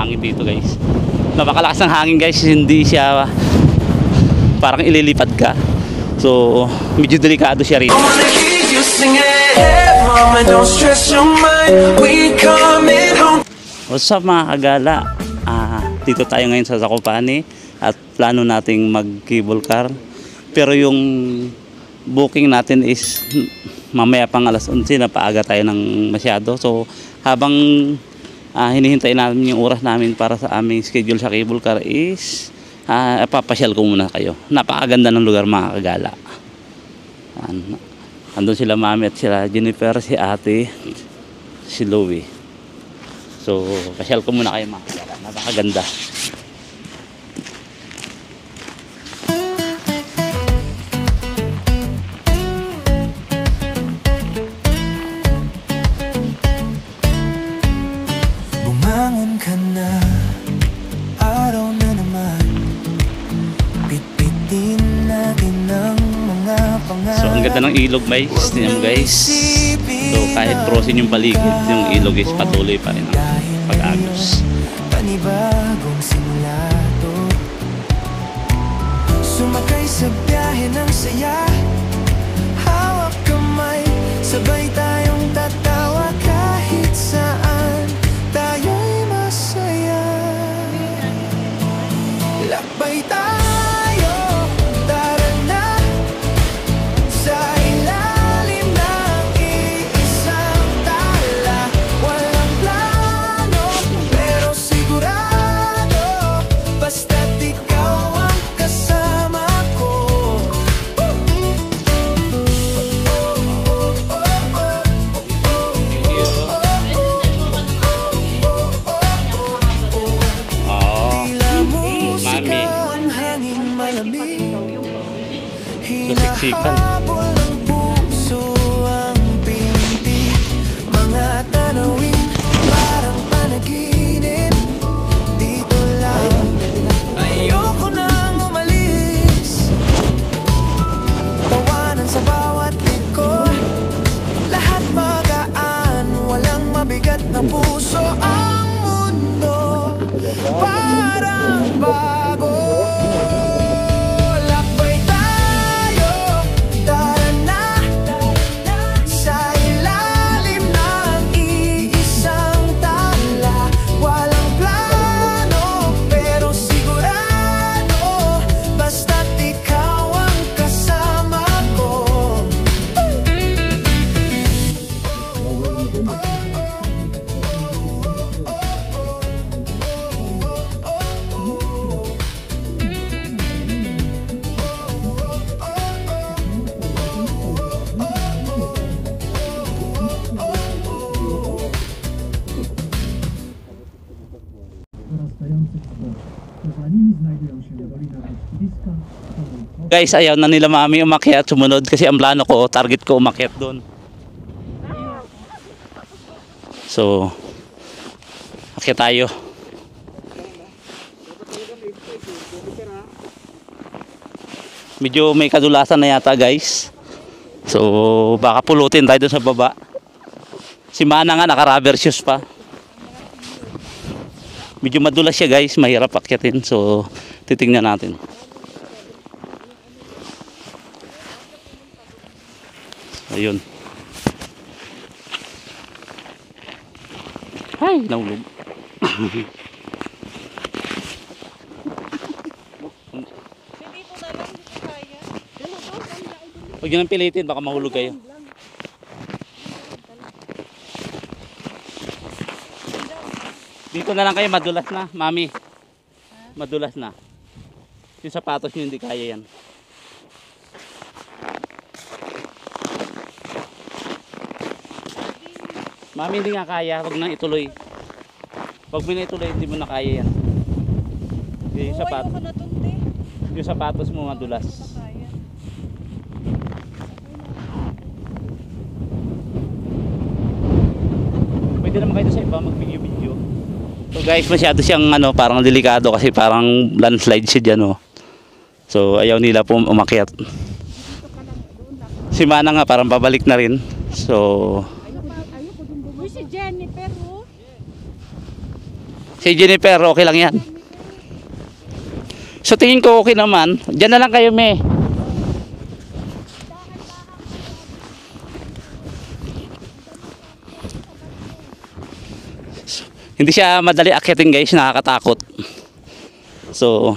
hangin dito guys. Napakalakas ng hangin guys, hindi siya parang ililipad ka. So medyo delikado siya rito. What's up mga kagala? Dito tayo ngayon sa Zakopane at plano nating mag cable car. Pero yung booking natin is mamaya pang alas 11, na paaga tayo ng masyado. So habang hinihintay namin yung oras namin para sa aming schedule sa cable car is papasyal ko muna kayo. Napakaganda ng lugar mga kagala. Andun sila mami at sila Jennifer, si ate, si Louie. So pasyal ko muna kayo mga kagala. Napakaganda. Bumangon ka na, araw na naman. Pitpitin natin ang mga pangarap. So ang ganda ng ilog guys, tingnan mo guys. So kahit frozen yung paligid, yung ilog is patuloy pa rin ang pag-agos. Panibagong simula to. Sumakay sa biyahe ng saya, hawak kamay, sabay tayong tatawa kahit saan. Tayo'y masaya. Lakbay tayo, tara na, sa ilalim ng iisang tala. Walang plano, pero sigurado, basta't ikaw ang kasama ko. Siksikan. Puso ang pinti, mga tanawin parang panaginip. Dito lang, ayoko nang umalis. Tawanan sa bawat likod, lahat magaan, walang mabigat na puso. Ang mundo parang bago. Guys, ayaw na nila mami umakyat, sumunod kasi ang plano ko, target ko umakyat doon. So akyat tayo. Medyo may kadulasan na yata guys. So baka pulutin tayo doon sa baba. Si Mana nga naka-rubber shoes pa. Medyo madulas siya guys, mahirap akyatin. So titingnan natin. Ayun. Ay, naulog. Hindi po na lang, hindi ko kaya. Huwag nyo nang pilitin, baka mahulog kayo. Dito na lang kayo, madulas na, mami. Madulas na. Yung sapatos nyo hindi kaya yan. Mami, hindi nga kaya, wag nang ituloy. Pag mo na ituloy, hindi mo na kaya yan. Yung sapatos mo madulas. Pwede naman kayo sa iba mag-video-video. So guys, masyado siyang parang delikado kasi parang landslide siya dyan. So ayaw nila po umakyat. Si Mana nga parang babalik na rin. So si Jennifer, Si Jennifer, okay lang yan. So tingin ko okay naman. Diyan na lang kayo, me. Hindi siya madali akyatin guys, nakakatakot. So,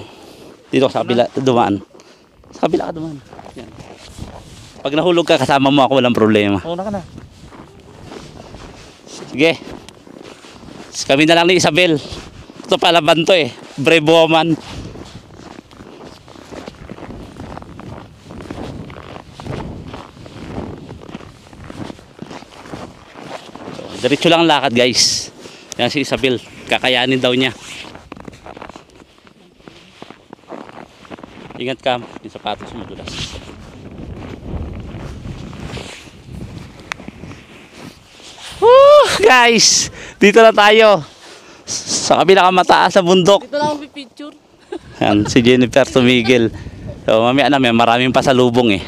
dito sa kabila, dumaan. Sa kabila ka dumaan. Yan. Pag nahulog ka, kasama mo ako, walang problema. Una ka na. Sige. Kami na lang ni Isabel. Ito palaban to eh. Brave woman. So, diretso lang ang lakad guys. Yan si Isabel. Kakayanin daw niya. Ingat ka. Yung sapatos mo dulas. Woo! Guys, dito na tayo. Sa kabila mataas sa bundok. Dito lang ako pipicture. Yan, si Jennifer tumigil. So, mamaya na may maraming pasalubong eh.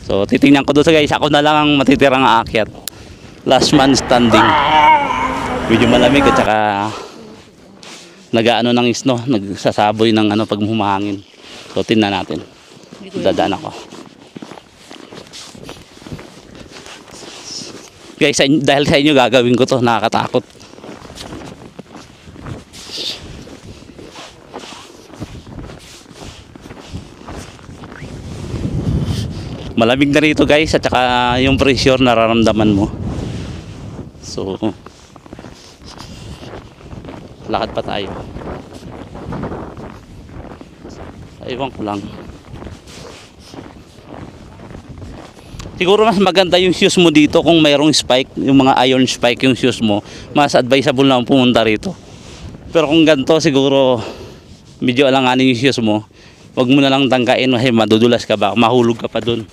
So, titingnan ko doon sa guys. Ako na lang ang matitirang aakyat. Last man standing. Medyo malamig at saka nag-ano ng snow. Nagsasaboy ng ano pag humahangin. So, tingnan natin. Dadaan ako. Guys, dahil sa inyo gagawin ko to, nakakatakot. Malamig na rito guys, at saka yung pressure nararamdaman mo. So, lakad pa tayo. Ewan ko lang. Siguro mas maganda yung shoes mo dito kung mayroong spike, yung mga iron spike yung shoes mo, mas advisable na pumunta rito. Pero kung ganito siguro medyo alanganin yung shoes mo, wag mo na lang tangkain kasi madudulas ka ba, mahulog ka pa dun.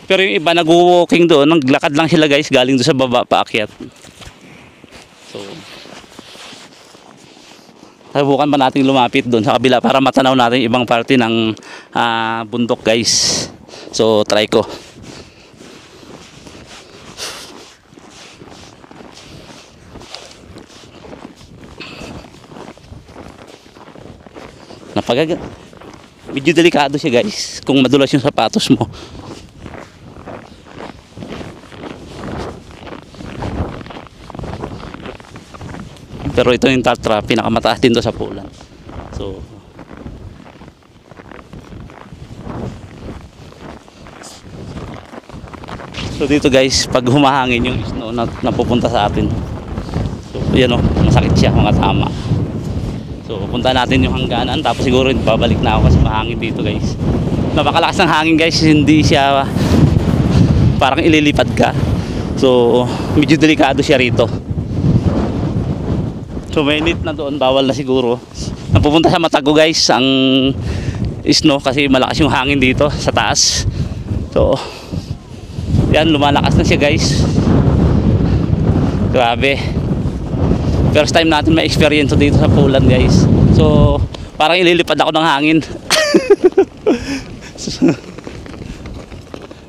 Pero yung iba nag-walking doon, naglakad lang sila guys, galing doon sa baba paakyat. So, subukan pa natin lumapit doon sa kabila para matanaw natin ibang parte ng bundok guys. So, try ko. Medyo delikado siya guys kung madulas yung sapatos mo. Pero ito yung Tatra, pinakamataas din to sa Pulan. So dito guys, pag humahangin yung snow na napupunta sa atin. So yan o, masakit siya mga tama. So pupunta natin yung hangganan, tapos siguro babalik na ako kasi mahangin dito guys. Napakalakas ng hangin guys, hindi siya parang ililipad ka. So medyo delikado siya rito. So mainit na doon, bawal na siguro. Napupunta sa mata ko guys ang snow kasi malakas yung hangin dito sa taas. So yan, lumalakas na siya guys. Grabe. First time natin ma-experience dito sa Pulan guys. So parang ililipad ako ng hangin.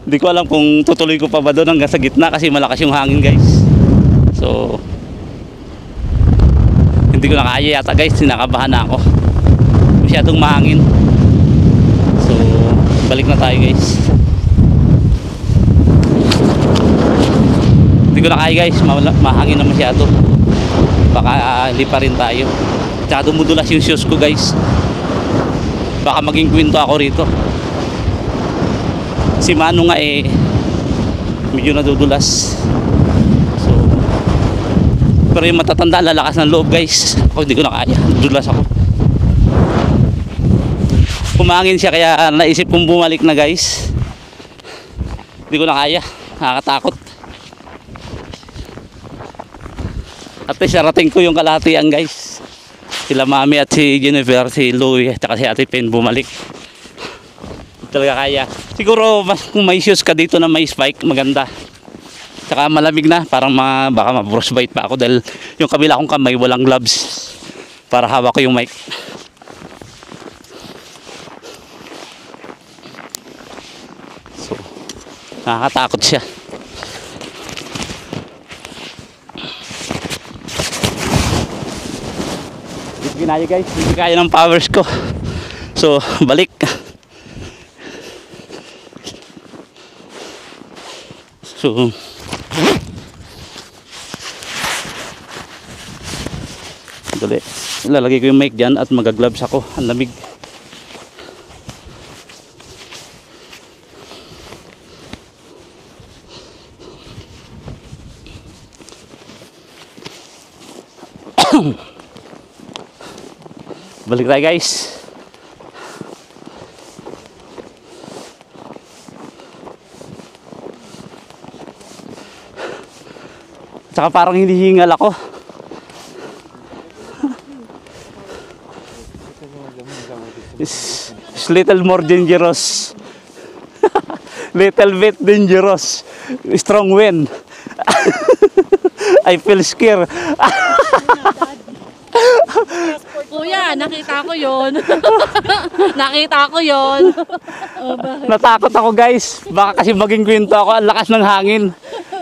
Hindi ko alam kung tutuloy ko pa ba doon hanggang sa gitna kasi malakas yung hangin guys. So hindi ko na kaya yata guys, sinakabahan na ako. Masyadong mahangin. So balik na tayo guys. Hindi ko na kaya guys, mahangin na masyado. Baka hindi pa rin tayo. Tsaka dumudulas yung shoes ko guys. Baka maging kwento ako rito. Si Mano nga eh medyo nadudulas. So pero yung matatanda, lalakas ng loob guys. Ako hindi ko na kaya, nadudulas ako. Kumangin siya kaya naisip kong bumalik na guys. Hindi ko na kaya, nakakatakot. At least narating ko yung kalahatian guys. Sila Mami at si Jennifer, si Louie at si Ate Pen bumalik. Talaga kaya. Siguro mas kung may shoes ka dito na may spike, maganda. Tsaka malamig na, parang baka ma-frostbite pa ako dahil yung kabila kong kamay walang gloves para hawak ko yung mic. So nakakatakot siya. Hindi ginaya guys, hindi kaya ng powers ko. So, balik. So, dali. Ilalagay ko yung mic dyan at magagloves ako. Ang lamig. Balik tayo guys. Tsaka parang hinihingal ako. It's little more dangerous. Little bit dangerous. Strong wind. I feel scared. Kuya, nakita ko yon. Nakita ko yon. Natakot ako guys. Baka kasi maging kwento ako. Ang lakas ng hangin.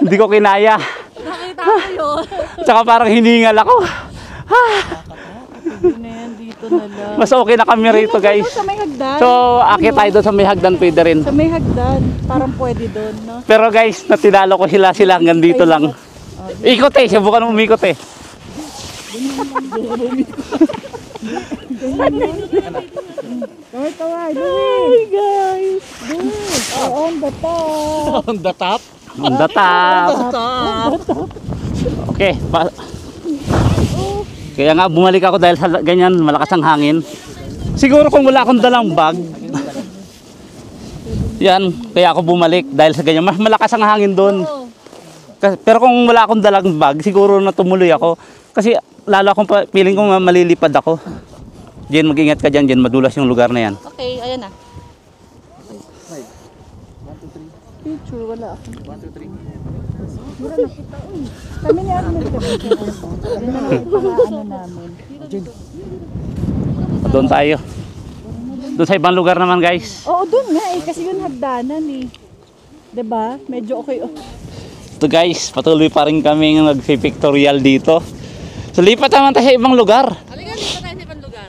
Hindi ko kinaya. Nakita ko yon. Tsaka parang hiningal ako. Hindi na yan, dito na lang. Mas okay na kami rito guys. Sa may hagdan. So, akit tayo doon sa may hagdan, pwede rin. Sa may hagdan. Parang pwede doon, no? Pero guys, natinalo ko sila hanggang dito lang. Ikot eh, subukan mo umikot eh. Hi guys! On the top! On the top? On the top. Okay. Kaya nga bumalik ako dahil sa ganyan, malakas ang hangin. Siguro kung wala akong dalang bag, yan, kaya ako bumalik dahil sa ganyan. Mas malakas ang hangin doon. Pero kung wala akong dalang bag, siguro na tumuloy ako. Kasi lalo akong feeling ko malilipad ako. Jen, mag-ingat ka dyan, Jen, madulas yung lugar na yan. Okay, ayan na. Picture, wala ako. 1, 2, 3. Kami ni Arnel kami. Yan na lang ano namin. Doon tayo. Doon sa ibang lugar naman guys. Oo, doon nga eh. Kasi yun hagdanan eh. 'Di ba? Medyo okay. Ito guys, patuloy pa rin kami nag-pictorial dito. So lipat naman tayo sa ibang lugar. Halika, lipat tayo sa ibang lugar.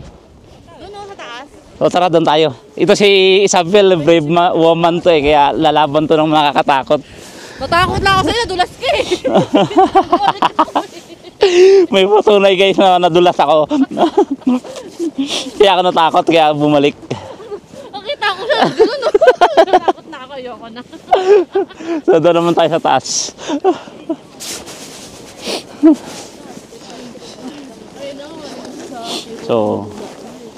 Doon o, sa taas. O tara, doon tayo. Ito si Isabel, brave woman to eh. Kaya lalaban to ng nakakatakot. Natakot lang ako sa'yo, dulas ka eh. May patunay guys na nadulas ako. Kaya ako natakot, kaya bumalik. Nakita ko siya, gano'n o. Natakot na ako, ayoko na. So doon naman tayo sa taas. So,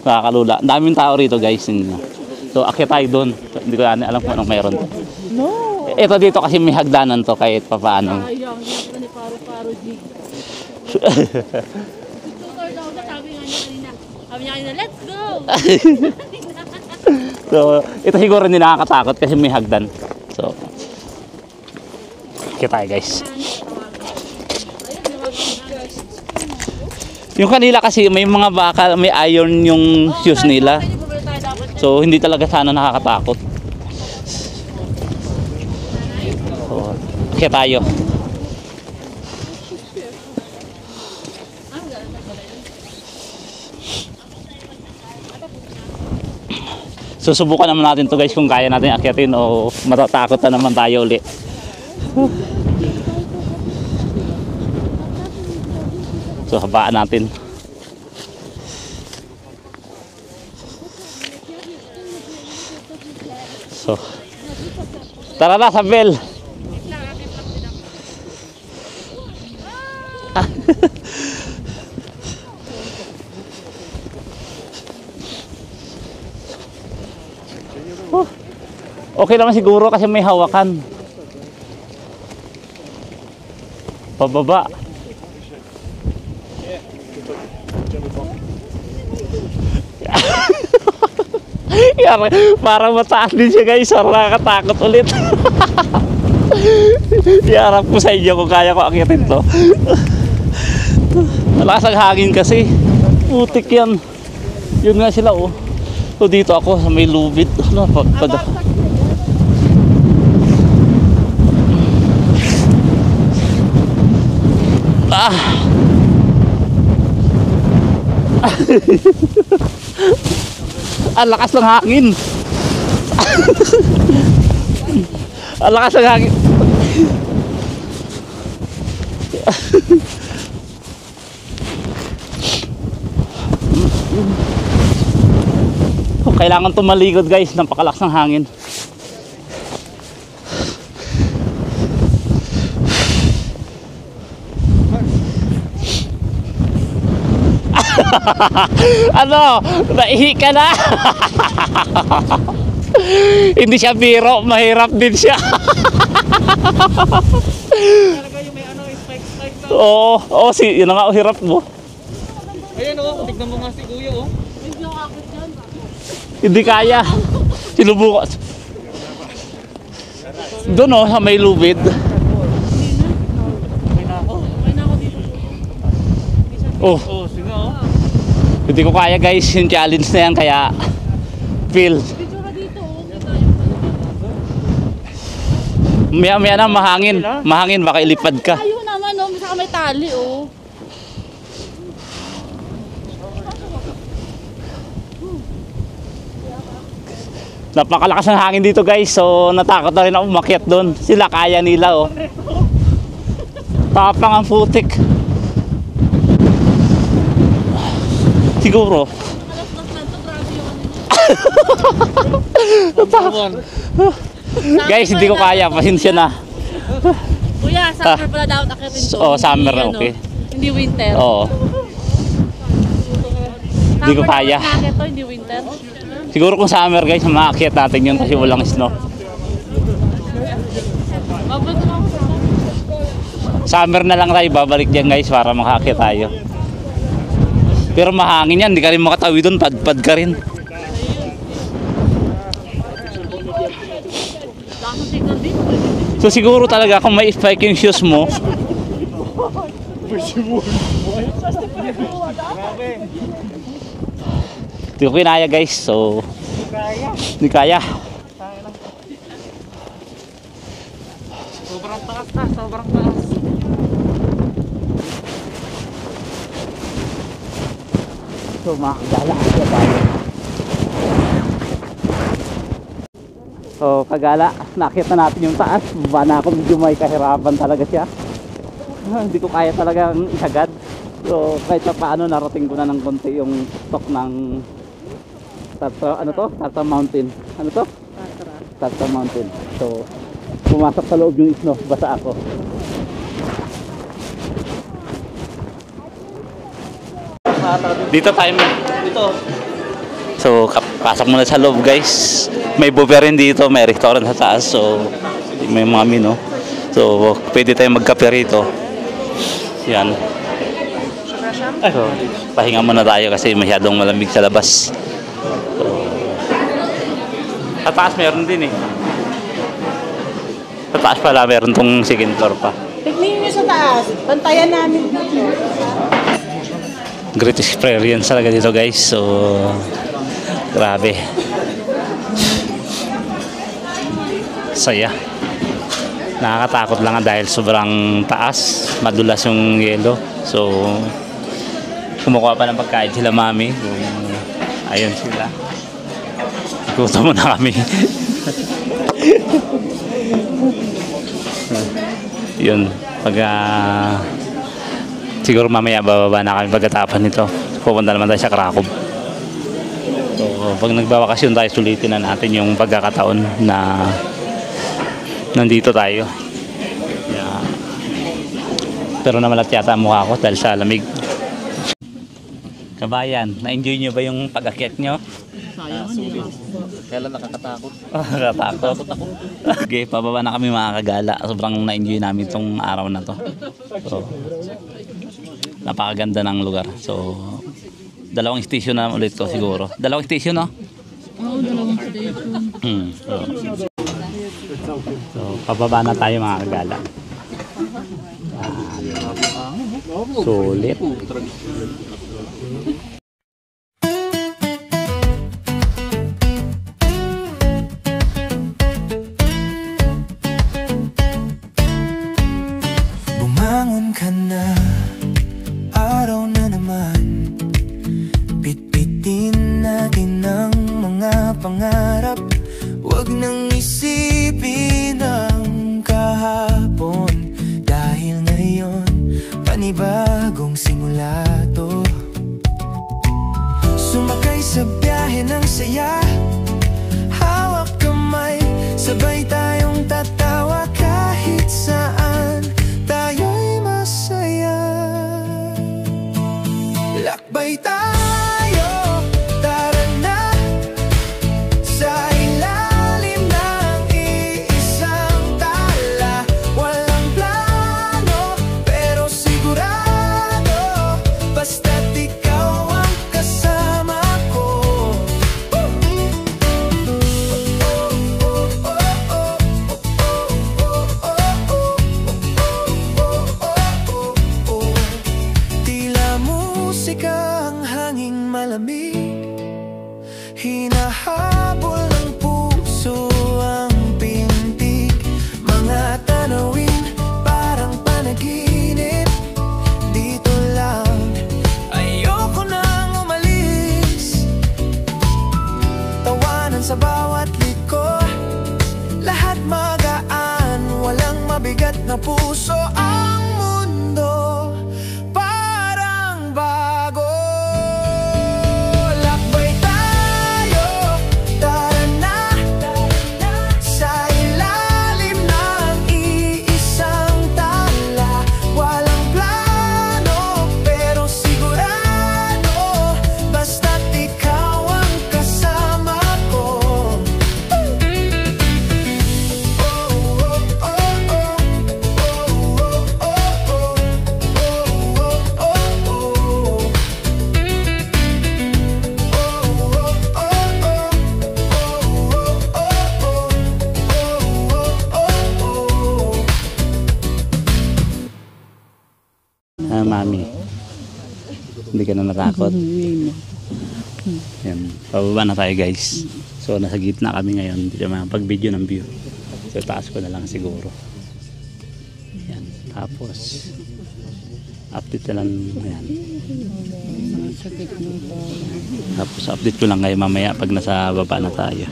nakakalula. Ang daming tao rito guys. So, akyat tayo doon. Hindi ko alam kung anong mayroon. No. Ito dito kasi may hagdanan to kahit papaano. Sayang, hindi ko ni paro-paro jig. Tutor daw na, sabi nga niya kanina. Sabi niya kanina, let's go! So, ito siguro hindi nakakatakot kasi may hagdan. So, akyat tayo guys. Yung kanila kasi may mga baka, may iron yung shoes nila. So hindi talaga sana nakakatakot. So, kaya tayo. Susubukan naman natin to guys kung kaya natin akyatin o matatakot na naman tayo uli. So habaan natin. So tara na, Sabel. Okay naman siguro kasi may hawakan. Pababa. Parang mataas din siya guys. Parang nakakatakot ulit. Iarap ko sa inyo kung kaya ko akitin to. Malakas ang hangin kasi. Putik yan. Yun nga sila oh. So dito ako sa may lubid. Ano, Ang lakas ng hangin. Ang lakas ng hangin. Kailangan tumalikod guys, napakalakas ng hangin. Ano? Naihi ka na? Hindi siya biro, mahirap din siya. Talaga yung may ano, spike na. Oo, yun na nga, hirap mo. Ayan oh, tignan mo nga si Kuya oh. Hindi kaya. Sinubukan. Doon oh, sa may lubid. Oh, Oh, sige oh. hindi ko kaya guys, yung challenge na yan, kaya feel. Maya na mahangin. Mahangin, baka ilipad ka. Ayaw naman, oh. Saka may tali, oh. Napakalakas ng hangin dito guys, so natakot na rin ako umakyat doon. Sila kaya nila oh. Tapang ang putik. Siguro. Guys, hindi ko kaya, pasensya na. Kuya, summer pala dapat akitin to. Oo, summer, Hindi, okay. Hindi winter. Oo. Hindi ko Summer kaya. dapat nakakit to, hindi winter. Siguro kung summer guys, maakyat natin yun kasi walang snow. Mabot mo ako. Summer na lang tayo, babalik dyan guys para makaakyat tayo. Pero mahangin yan, hindi ka rin makatawi doon, padpad ka rin. So siguro talaga kung may spike yung shoes mo, hindi ko kinaya guys, so hindi kaya. Sobrang taas na, sobrang taas. So makakagala tayo. So kagala, nakita natin yung taas, baba na ako, medyo may kahirapan talaga siya. Hindi ko kaya talagang isagad. So kahit pa paano narating ko na ng konti yung stock ng Tatra Mountain. Ano to? Tatra Mountain. So pumasok sa loob yung snow, basa ako. Dito tayo. Dito. So pasok muna sa loob guys. May buffet rin dito, may restaurant sa taas. So may mga menu. So pwede tayong magkape rito. Yan. So, pahinga muna tayo kasi masyadong malamig sa labas. So, sa taas meron din eh. Sa taas pala meron tong second floor pa. Tignan nyo sa taas. Bantayan namin. Great experience talaga dito guys. So grabe. Saya. Nakakatakot lang dahil sobrang taas, madulas yung yelo. So kumukuha pa ng pagkain sila mami. Ayun sila. Gutom muna kami. Yun, pag siguro mamaya bababa na kami pagkatapos nito. Pupunta naman tayo sa Krakow. So pag nagbabakasyon tayo, sulitin na natin yung pagkakataon na nandito tayo. Yeah. Pero namalat yata ang mukha ko dahil sa lamig. Kabayan, na-enjoy nyo ba yung pag-akyat nyo? Kailan nakakatakot? Nakatakot ako. Okay, pababa na kami mga kagala. Sobrang na-enjoy namin itong araw na to. So, napakaganda ng lugar. So, dalawang station na ulit to siguro. Dalawang station, no? Oo, dalawang station. So, pababa na tayo mga kagala. Sulit. Bumangon ka na, araw na naman. pangarap. Huwag nang isipin ang kahapon, dahil ngayon panibagong simula to. Sumakay sa biyahe ng saya, hawak kamay, sabay tayong tatawa kahit saan tayo'y masaya. Lakbay tayo, tara na, sa ilalim ng iisang tala. Walang plano, pero sigurado, basta't ikaw ang kasama ko. Tila musika ang hanging malamig, hinahabol ng puso ang pintig. Mga tanawin parang panaginip, dito lang, ayoko nang umalis. Tawanan sa bawat liko, lahat magaan, walang mabigat na puso. Ang mundo parang bago. Lakbay tayo, tara na, sa ilalim ng iisang tala. Walang plano, pero sigurado, basta't ikaw ang kasama ko. Mami, hindi ka na natakot? Yan, pababa na tayo guys. So nasa gitna kami ngayon, hindi naman pag-video ng view. So taas ko na lang siguro. Yan, tapos update na lang. Ayan. Tapos update ko lang kayo mamaya pag nasa baba na tayo.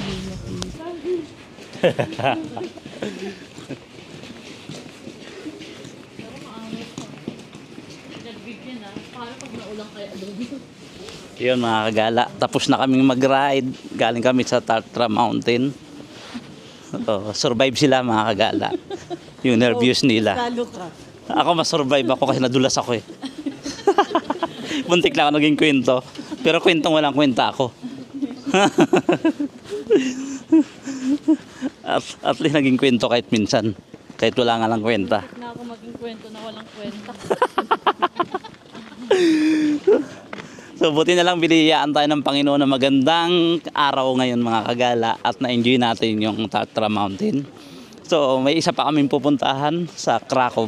Yun mga kagala, tapos na kaming mag-ride. Galing kami sa Tatra Mountain. Survive sila mga kagala. Yung nervous nila. Ako mas-survive ako kasi nadulas ako eh. Buntik lang ako naging kwento. Pero kwentong walang kwenta ako. At least naging kwento kahit minsan. Kahit wala nga lang kwenta. Na ako maging kwento na walang kwenta. So buti na lang biniyayaan tayo ng Panginoon na magandang araw ngayon mga kagala at na-enjoy natin yung Tatra Mountain. So may isa pa kaming pupuntahan sa Krakow.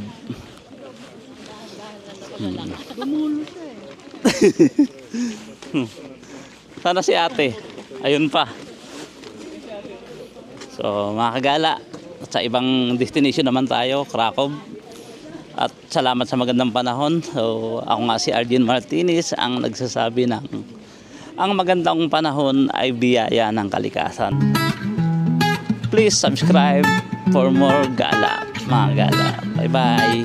Sana si ate. Ayun pa. So mga kagala, sa ibang destination naman tayo, Krakow. At salamat sa magandang panahon. So ako nga si Arjen Martinez ang nagsasabi ng ang magandang panahon ay biyaya ng kalikasan. Please subscribe for more gala, mga gala. Bye bye.